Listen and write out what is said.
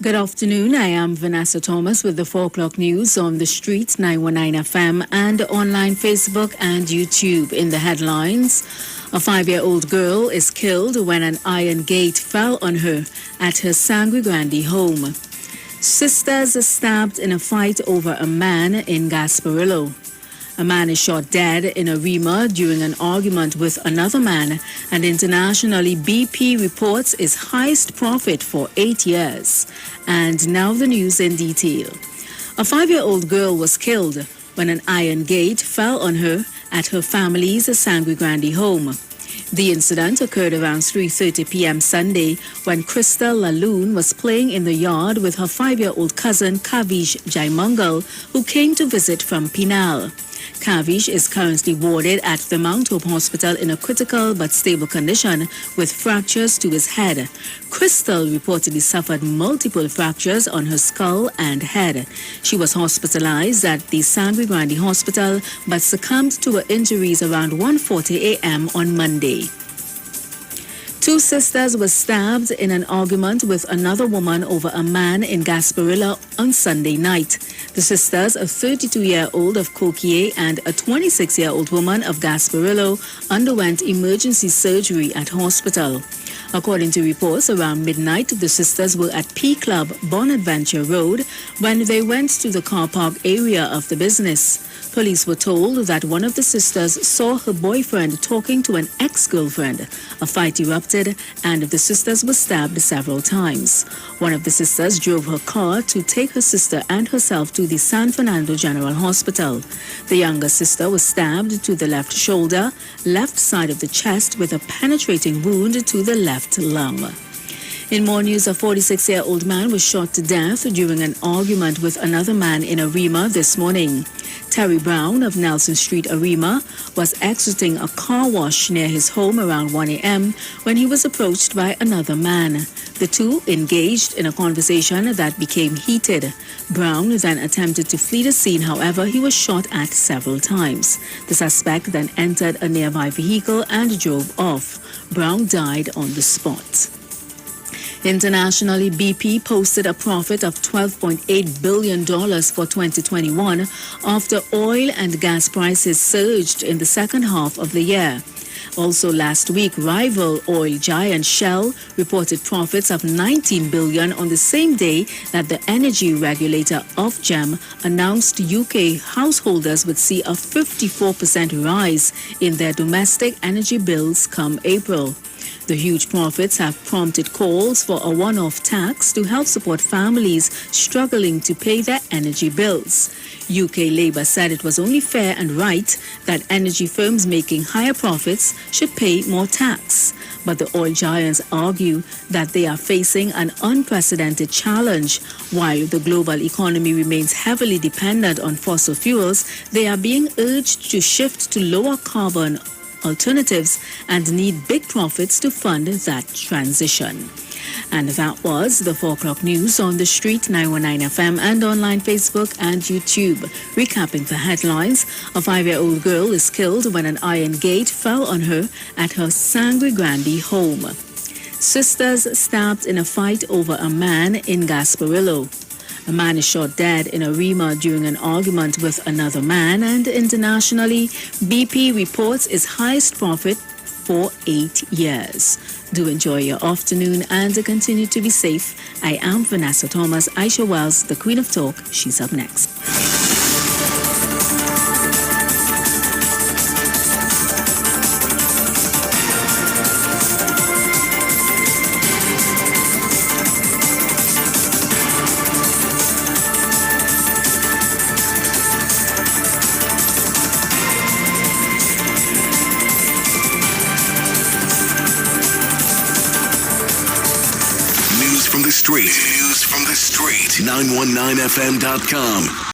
Good afternoon. I am Vanessa Thomas with the 4 o'clock news on the streets, 919 FM, and online Facebook and YouTube. In the headlines, a 5-year-old girl is killed when an iron gate fell on her at her Sangre Grande home. Sisters stabbed in a fight over a man in Gasparillo. A man is shot dead in a Rima during an argument with another man, and internationally BP reports its highest profit for 8 years. And now the news in detail. A 5-year-old girl was killed when an iron gate fell on her at her family's Sangre Grande home. The incident occurred around 3:30 p.m. Sunday when Crystal Laloon was playing in the yard with her 5-year-old cousin Kavish Jaimangal, who came to visit from Pinal. Kavish is currently warded at the Mount Hope Hospital in a critical but stable condition with fractures to his head. Crystal reportedly suffered multiple fractures on her skull and head. She was hospitalized at the Sangre Grande Hospital but succumbed to her injuries around 1:40 a.m. on Monday. 2 sisters were stabbed in an argument with another woman over a man in Gasparillo on Sunday night. The sisters, a 32-year-old of Coquier and a 26-year-old woman of Gasparillo, underwent emergency surgery at hospital. According to reports, around midnight, the sisters were at P Club, Bonaventure Road, when they went to the car park area of the business. Police were told that one of the sisters saw her boyfriend talking to an ex-girlfriend. A fight erupted and the sisters were stabbed several times. One of the sisters drove her car to take her sister and herself to the San Fernando General Hospital. The younger sister was stabbed to the left shoulder, left side of the chest with a penetrating wound to the left lung. In more news, a 46-year-old man was shot to death during an argument with another man in Arima this morning. Terry Brown of Nelson Street, Arima, was exiting a car wash near his home around 1 a.m. when he was approached by another man. The two engaged in a conversation that became heated. Brown then attempted to flee the scene, however, he was shot at several times. The suspect then entered a nearby vehicle and drove off. Brown died on the spot. Internationally, BP posted a profit of $12.8 billion for 2021 after oil and gas prices surged in the second half of the year. Also last week, rival oil giant Shell reported profits of $19 billion on the same day that the energy regulator Ofgem announced UK householders would see a 54% rise in their domestic energy bills come April. The huge profits have prompted calls for a one-off tax to help support families struggling to pay their energy bills. UK Labour said it was only fair and right that energy firms making higher profits should pay more tax. But the oil giants argue that they are facing an unprecedented challenge. While the global economy remains heavily dependent on fossil fuels, they are being urged to shift to lower carbon alternatives and need big profits to fund that transition. And that was the 4 o'clock news on the street, 919 FM, and online Facebook and YouTube. Recapping the headlines, a 5-year-old girl is killed when an iron gate fell on her at her Sangre Grande home. Sisters stabbed in a fight over a man in Gasparillo. A man is shot dead in a Rima during an argument with another man, and internationally, BP reports its highest profit for 8 years. Do enjoy your afternoon and continue to be safe. I am Vanessa Thomas. Aisha Wells, the Queen of Talk. She's up next. News from the street. 919fm.com.